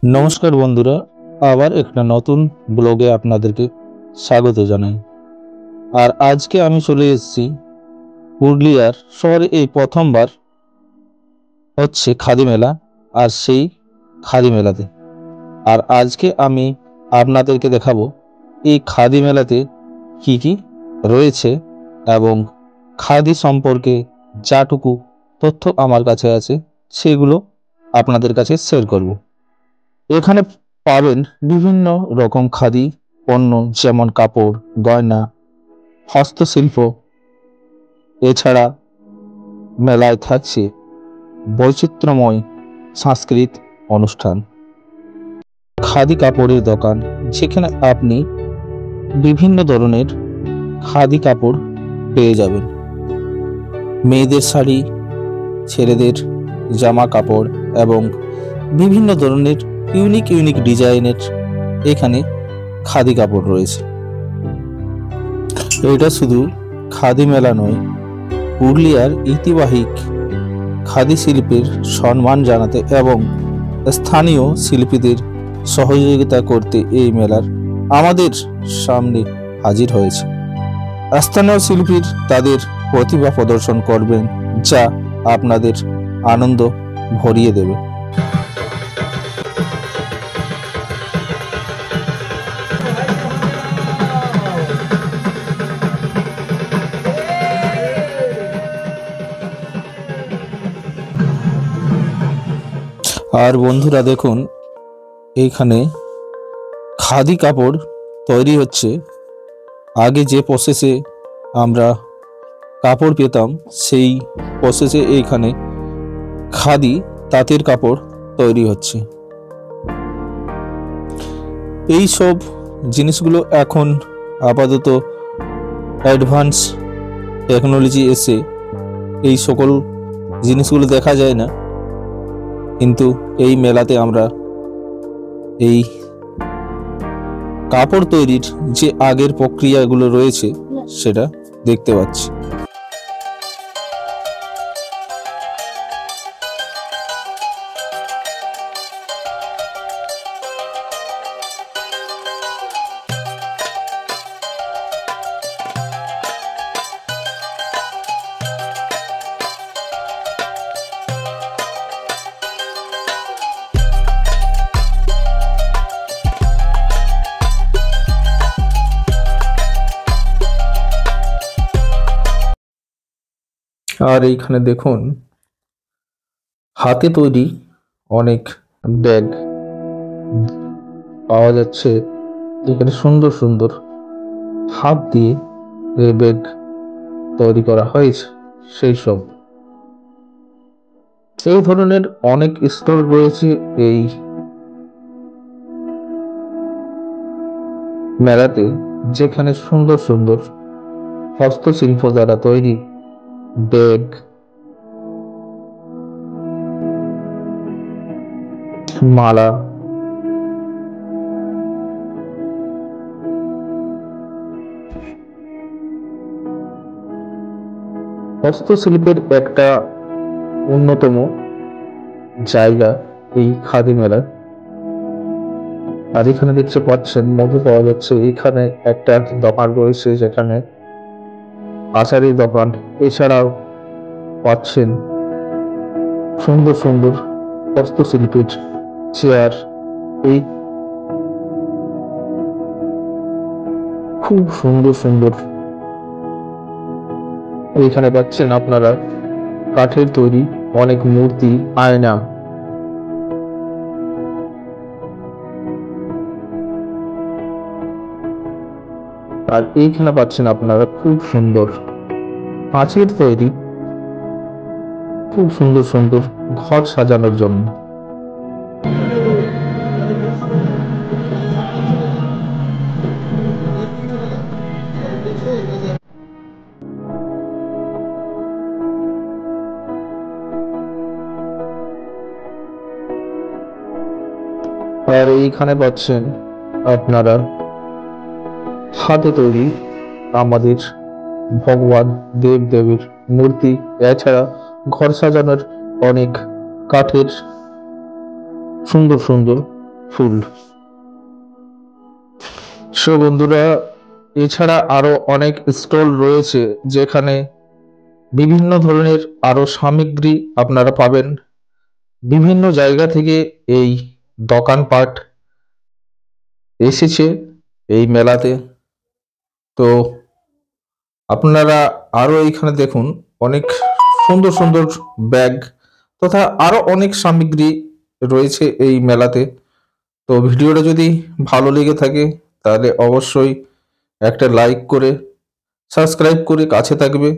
নমস্কার বন্ধুরা, আবার একটা নতুন ব্লগে আপনাদেরকে স্বাগত জানাই। আর আজকে আমি চলে এসেছি পুরুলিয়ার শহরে। এই প্রথমবার হচ্ছে খাদি মেলা, আর সেই খাদি মেলাতে আর আজকে আমি আপনাদেরকে দেখাবো এই খাদি মেলাতে কি কি রয়েছে এবং খাদি সম্পর্কে যাটুকু তথ্য আমার কাছে আছে সেগুলো আপনাদের কাছে শেয়ার করব। এখানে পাবেন বিভিন্ন রকম খাদি পণ্য, যেমন কাপড়, গয়না, হস্তশিল্প। এছাড়া মেলায় থাকছে বৈচিত্র্যময় সাংস্কৃতিক অনুষ্ঠান। খাদি কাপড়ের দোকান, যেখানে আপনি বিভিন্ন ধরনের খাদি কাপড় পেয়ে যাবেন। মেয়েদের শাড়ি, ছেলেদের জামা কাপড় এবং বিভিন্ন ধরনের ইউনিক ডিজাইনের এখানে খাদি কাপড় রয়েছে। এটা শুধু খাদি মেলা নয়, পুরুলিয়ার ঐতিহ্যবাহী খাদি শিল্পের সম্মান জানাতে এবং স্থানীয় শিল্পীদের সহযোগিতা করতে এই মেলার আমাদের সামনে হাজির হয়েছে। স্থানীয় শিল্পীর তাদের প্রতিভা প্রদর্শন করবেন, যা আপনাদের আনন্দ ভরিয়ে দেবে। আর বন্ধুরা দেখুন, এইখানে খাদি কাপড় তৈরি হচ্ছে। আগে যে প্রসেসে আমরা কাপড় পেতাম, সেই প্রসেসে এইখানে খাদি তাঁতের কাপড় তৈরি হচ্ছে। এই সব জিনিসগুলো এখন আপাতত অ্যাডভান্স টেকনোলজি এসে এই সকল জিনিসগুলো দেখা যায় না, কিন্তু এই মেলাতে আমরা এই কাপড় তৈরির যে আগের প্রক্রিয়াগুলো রয়েছে সেটা দেখতে পাচ্ছি। আর এইখানে দেখুন, হাতে তৈরি অনেক ব্যাগ পাওয়া যাচ্ছে। এখানে সুন্দর সুন্দর হাত দিয়ে এই ব্যাগ তৈরি করা হয়েছে। সেই সব এই ধরনের অনেক স্টল রয়েছে এই মেলাতে, যেখানে সুন্দর সুন্দর হস্তশিল্প দ্বারা তৈরি ব্যাগ, মালা, হস্তশিল্পের একটা অন্যতম জায়গা এই খাদি মেলা। আর এখানে দেখতে পাচ্ছেন মধু পাওয়া যাচ্ছে। এখানে একটা দোকান রয়েছে, যেখানে আচারের দোকান। এছাড়াও পাচ্ছেন সুন্দর সুন্দর হস্তশিল্পের চেয়ার। এই খুব সুন্দর সুন্দর এইখানে পাচ্ছেন আপনারা কাঠের তৈরি অনেক মূর্তি, আয়না। আর এইখানে পাচ্ছেন আপনারা খুব সুন্দর কাঁচের তৈরি খুব সুন্দর সুন্দর ঘর সাজানোর জন্য। আর এইখানে পাচ্ছেন আপনারা হাতে তৈরি আমাদের ভগবান, দেব দেবীর মূর্তি। এছাড়া ঘর সাজানোর অনেক কাঠের সুন্দর সুন্দর ফুল। সো বন্ধুরা, এছাড়া আরো অনেক স্টল রয়েছে যেখানে বিভিন্ন ধরনের আরো সামগ্রী আপনারা পাবেন। বিভিন্ন জায়গা থেকে এই দোকানপাট এসেছে এই মেলাতে। তো আপনারা আরো এইখানে দেখুন, অনেক সুন্দর সুন্দর ব্যাগ তথা আরো অনেক সামগ্রী রয়েছে এই মেলাতে। তো ভিডিওটা যদি ভালো লেগে থাকে তাহলে অবশ্যই একটা লাইক করে সাবস্ক্রাইব করে কাছে থাকবে।